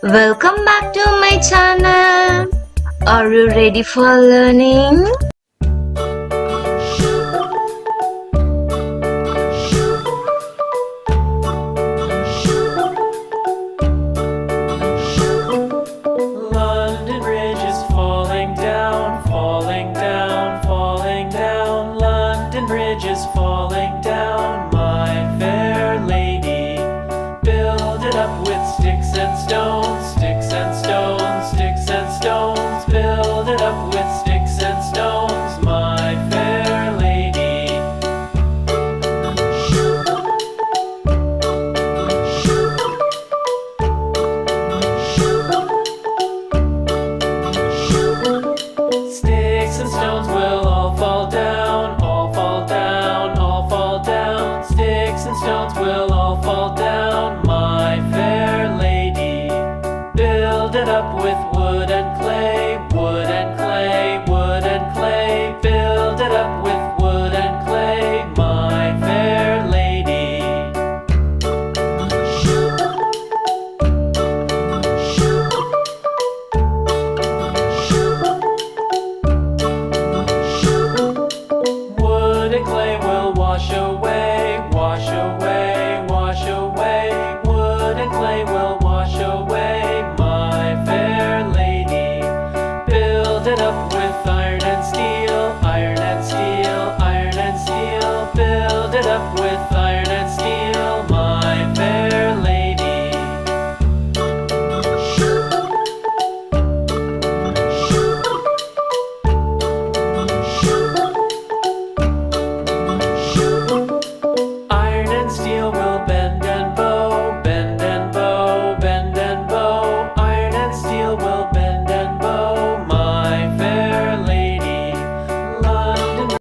Welcome back to my channel. Are you ready for learning? London Bridge is falling down, falling down, falling down. London Bridge is falling down, my fair lady. Build it up with sticks and stones, sticks and stones, sticks and stones. Build it up with sticks and stones, my fair lady. Sticks and stones will all fall down, all fall down, all fall down. Sticks and stones will all fall down, my fair lady. Build it up with wood